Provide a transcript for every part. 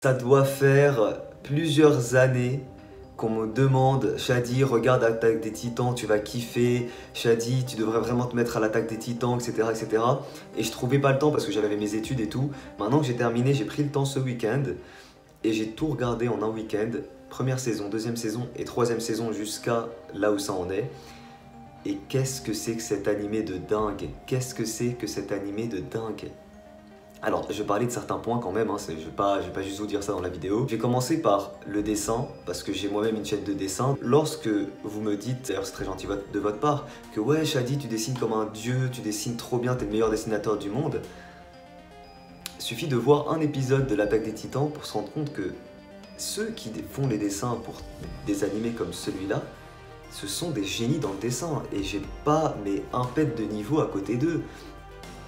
Ça doit faire plusieurs années qu'on me demande, Shadi, regarde l'Attaque des Titans, tu vas kiffer, Shadi, tu devrais vraiment te mettre à l'Attaque des Titans, etc., etc. Et je trouvais pas le temps parce que j'avais mes études et tout. Maintenant que j'ai terminé, j'ai pris le temps ce week-end et j'ai tout regardé en un week-end. Première saison, deuxième saison et troisième saison jusqu'à là où ça en est. Et qu'est-ce que c'est que cet animé de dingue? Qu'est-ce que c'est que cet animé de dingue? Alors, je vais parler de certains points quand même, hein, je vais pas juste vous dire ça dans la vidéo. Je vais commencer par le dessin, parce que j'ai moi-même une chaîne de dessin. Lorsque vous me dites, d'ailleurs c'est très gentil de votre part, que ouais Shadi, tu dessines comme un dieu, tu dessines trop bien, t'es le meilleur dessinateur du monde. Il suffit de voir un épisode de l'Attaque des Titans pour se rendre compte que ceux qui font les dessins pour des animés comme celui-là, ce sont des génies dans le dessin, et j'ai pas mais un pet de niveau à côté d'eux.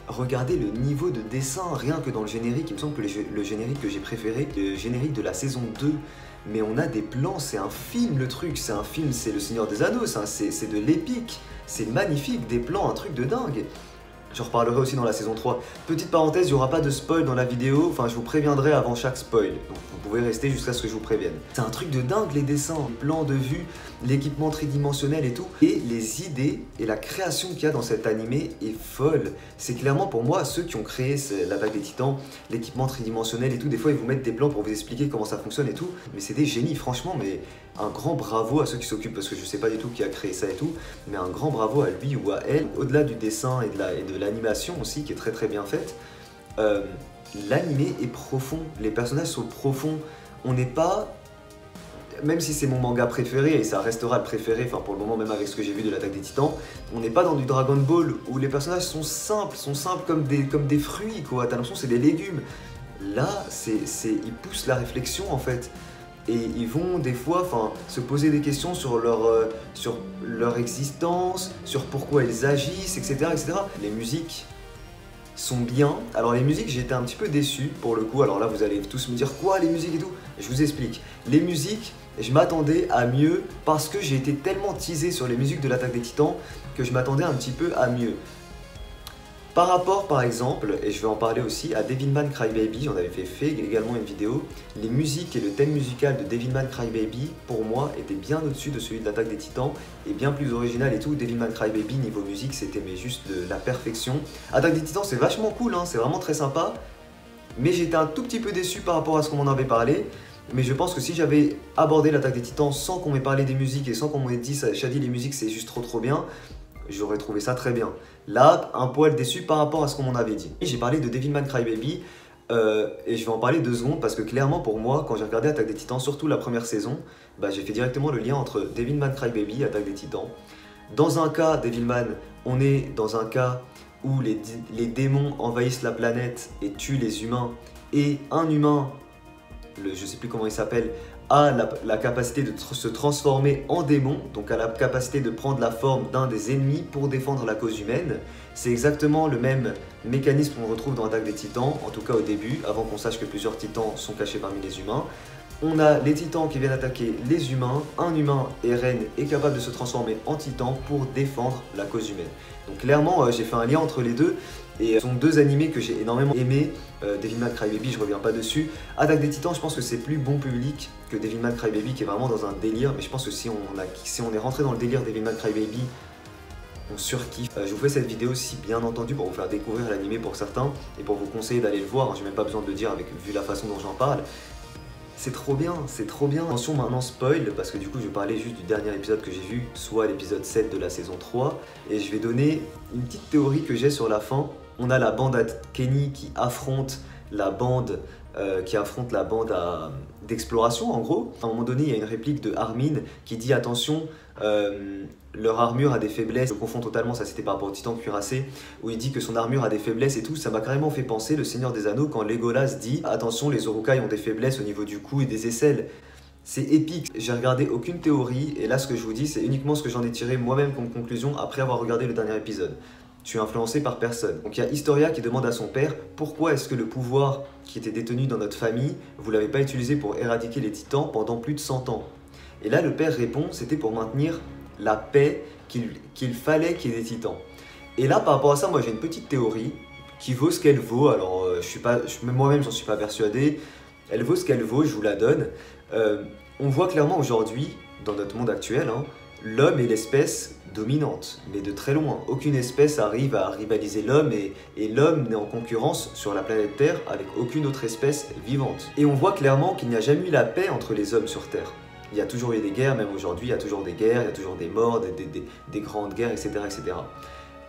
Regardez le niveau de dessin, rien que dans le générique, il me semble que le générique que j'ai préféré, le générique de la saison 2, mais on a des plans, c'est un film le truc, c'est un film, c'est le Seigneur des Anneaux, c'est de l'épique, c'est magnifique, des plans, un truc de dingue. J'en reparlerai aussi dans la saison 3. Petite parenthèse, il n'y aura pas de spoil dans la vidéo, enfin je vous préviendrai avant chaque spoil, donc vous pouvez rester jusqu'à ce que je vous prévienne. C'est un truc de dingue les dessins, les plans de vue, l'équipement tridimensionnel et tout, et les idées et la création qu'il y a dans cet animé est folle. C'est clairement pour moi, ceux qui ont créé l'Attaque des Titans, l'équipement tridimensionnel et tout, des fois ils vous mettent des plans pour vous expliquer comment ça fonctionne et tout, mais c'est des génies franchement, mais un grand bravo à ceux qui s'occupent, parce que je sais pas du tout qui a créé ça et tout, mais un grand bravo à lui ou à elle. Au-delà du dessin et de l'animation aussi, qui est très très bien faite, l'animé est profond, les personnages sont profonds, on n'est pas... Même si c'est mon manga préféré, et ça restera le préféré, enfin pour le moment même avec ce que j'ai vu de l'Attaque des Titans, on n'est pas dans du Dragon Ball où les personnages sont simples comme des fruits quoi, t'as l'impression que c'est des légumes. Là, ils poussent la réflexion en fait. Et ils vont des fois se poser des questions sur leur existence, sur pourquoi ils agissent, etc., etc. Les musiques sont bien. Alors les musiques, j'ai été un petit peu déçu pour le coup. Alors là, vous allez tous me dire quoi les musiques et tout. Je vous explique. Les musiques, je m'attendais à mieux parce que j'ai été tellement teasé sur les musiques de l'Attaque des Titans que je m'attendais un petit peu à mieux. Par rapport par exemple, et je vais en parler aussi, à Devilman Crybaby, j'en avais fait également une vidéo, les musiques et le thème musical de Devilman Crybaby, pour moi, étaient bien au-dessus de celui de l'Attaque des Titans, et bien plus original et tout. Devilman Crybaby, niveau musique, c'était mais juste de la perfection. Attaque des Titans, c'est vachement cool, hein, c'est vraiment très sympa, mais j'étais un tout petit peu déçu par rapport à ce qu'on m'en avait parlé. Mais je pense que si j'avais abordé l'Attaque des Titans sans qu'on m'ait parlé des musiques et sans qu'on m'ait dit « Shadi, les musiques, c'est juste trop bien », j'aurais trouvé ça très bien. Là, un poil déçu par rapport à ce qu'on m'en avait dit. J'ai parlé de Devilman Crybaby, et je vais en parler 2 secondes parce que clairement pour moi, quand j'ai regardé Attaque des Titans, surtout la première saison, j'ai fait directement le lien entre Devilman Crybaby et Attaque des Titans. Dans un cas, Devilman, on est dans un cas où les démons envahissent la planète et tuent les humains, et un humain, je sais plus comment il s'appelle, a la capacité de se transformer en démon, donc a la capacité de prendre la forme d'un des ennemis pour défendre la cause humaine. C'est exactement le même mécanisme qu'on retrouve dans Attaque des Titans, en tout cas au début, avant qu'on sache que plusieurs titans sont cachés parmi les humains. On a les titans qui viennent attaquer les humains, un humain, Eren, est capable de se transformer en titan pour défendre la cause humaine. Donc clairement, j'ai fait un lien entre les deux, et ce sont 2 animés que j'ai énormément aimés. Devilman Crybaby, je reviens pas dessus. Attaque des Titans, je pense que c'est plus bon public que Devilman Crybaby qui est vraiment dans un délire, mais je pense que si on est rentré dans le délire Devilman Crybaby, on surkiffe. Je vous fais cette vidéo aussi bien entendu pour vous faire découvrir l'animé pour certains et pour vous conseiller d'aller le voir, hein. J'ai même pas besoin de le dire vu la façon dont j'en parle. C'est trop bien, c'est trop bien. Attention maintenant spoil, parce que du coup je vais parler juste du dernier épisode que j'ai vu, soit l'épisode 7 de la saison 3, et je vais donner une petite théorie que j'ai sur la fin. On a la bande à Kenny qui affronte la bande d'exploration en gros. À un moment donné, il y a une réplique de Armin qui dit attention, leur armure a des faiblesses. Je confonds totalement, ça c'était par rapport au titan cuirassé, où il dit que son armure a des faiblesses et tout. Ça m'a carrément fait penser le Seigneur des Anneaux quand Legolas dit attention, les Uruk-hai ont des faiblesses au niveau du cou et des aisselles. C'est épique. J'ai regardé aucune théorie et là ce que je vous dis c'est uniquement ce que j'en ai tiré moi-même comme conclusion après avoir regardé le dernier épisode. Je suis influencé par personne. Donc il y a Historia qui demande à son père pourquoi est-ce que le pouvoir qui était détenu dans notre famille, vous l'avez pas utilisé pour éradiquer les titans pendant plus de 100 ans. Et là le père répond c'était pour maintenir la paix qu'il fallait qu'il y ait des titans. Et là par rapport à ça, moi j'ai une petite théorie qui vaut ce qu'elle vaut. Alors moi-même j'en suis pas persuadé. Elle vaut ce qu'elle vaut, je vous la donne. On voit clairement aujourd'hui, dans notre monde actuel, hein, l'homme est l'espèce dominante, mais de très loin. Aucune espèce arrive à rivaliser l'homme et l'homme n'est en concurrence sur la planète Terre avec aucune autre espèce vivante. Et on voit clairement qu'il n'y a jamais eu la paix entre les hommes sur Terre. Il y a toujours eu des guerres, même aujourd'hui, il y a toujours des guerres, il y a toujours des morts, des grandes guerres, etc. etc.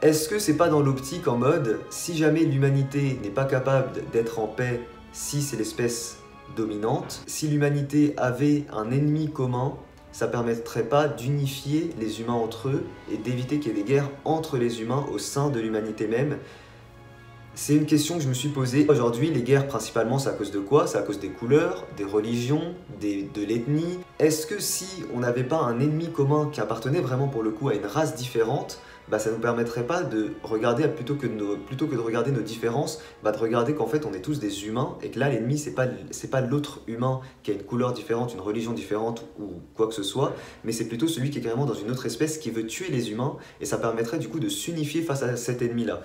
Est-ce que c'est pas dans l'optique en mode, si jamais l'humanité n'est pas capable d'être en paix, si c'est l'espèce dominante, si l'humanité avait un ennemi commun, ça permettrait pas d'unifier les humains entre eux et d'éviter qu'il y ait des guerres entre les humains au sein de l'humanité même? C'est une question que je me suis posée. Aujourd'hui, les guerres, principalement, c'est à cause de quoi? C'est à cause des couleurs, des religions, de l'ethnie. Est-ce que si on n'avait pas un ennemi commun qui appartenait vraiment pour le coup à une race différente, bah ça nous permettrait pas de regarder, plutôt que de regarder nos différences, bah de regarder qu'en fait on est tous des humains et que là l'ennemi c'est pas l'autre humain qui a une couleur différente, une religion différente ou quoi que ce soit, mais c'est plutôt celui qui est carrément dans une autre espèce qui veut tuer les humains et ça permettrait du coup de s'unifier face à cet ennemi-là.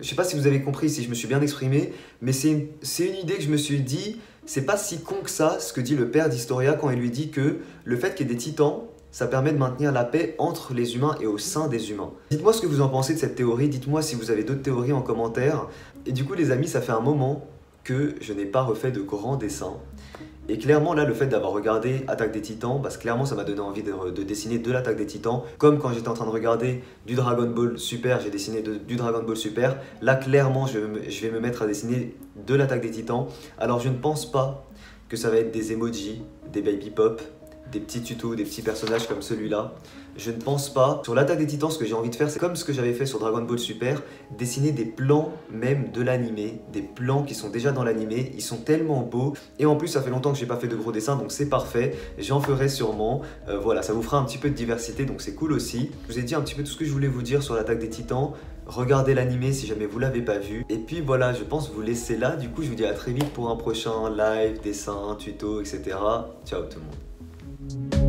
Je sais pas si vous avez compris, si je me suis bien exprimé, mais c'est une idée que je me suis dit, c'est pas si con que ça ce que dit le père d'Historia quand il lui dit que le fait qu'il y ait des titans, ça permet de maintenir la paix entre les humains et au sein des humains. Dites-moi ce que vous en pensez de cette théorie, dites-moi si vous avez d'autres théories en commentaire. Et du coup les amis, ça fait un moment que je n'ai pas refait de grands dessins. Et clairement là, le fait d'avoir regardé Attaque des Titans, parce que clairement ça m'a donné envie de dessiner de l'Attaque des Titans. Comme quand j'étais en train de regarder du Dragon Ball Super, j'ai dessiné du Dragon Ball Super. Là clairement je vais me mettre à dessiner de l'Attaque des Titans. Alors je ne pense pas que ça va être des emojis, des baby pop, des petits tutos, des petits personnages comme celui-là. Je ne pense pas. Sur l'Attaque des Titans, ce que j'ai envie de faire, c'est comme ce que j'avais fait sur Dragon Ball Super, dessiner des plans même de l'animé, des plans qui sont déjà dans l'animé. Ils sont tellement beaux. Et en plus, ça fait longtemps que j'ai pas fait de gros dessins, donc c'est parfait. J'en ferai sûrement. Voilà, ça vous fera un petit peu de diversité, donc c'est cool aussi. Je vous ai dit un petit peu tout ce que je voulais vous dire sur l'Attaque des Titans. Regardez l'animé si jamais vous l'avez pas vu. Et puis voilà, je pense vous laisser là. Du coup, je vous dis à très vite pour un prochain live, dessin, tuto, etc. Ciao tout le monde.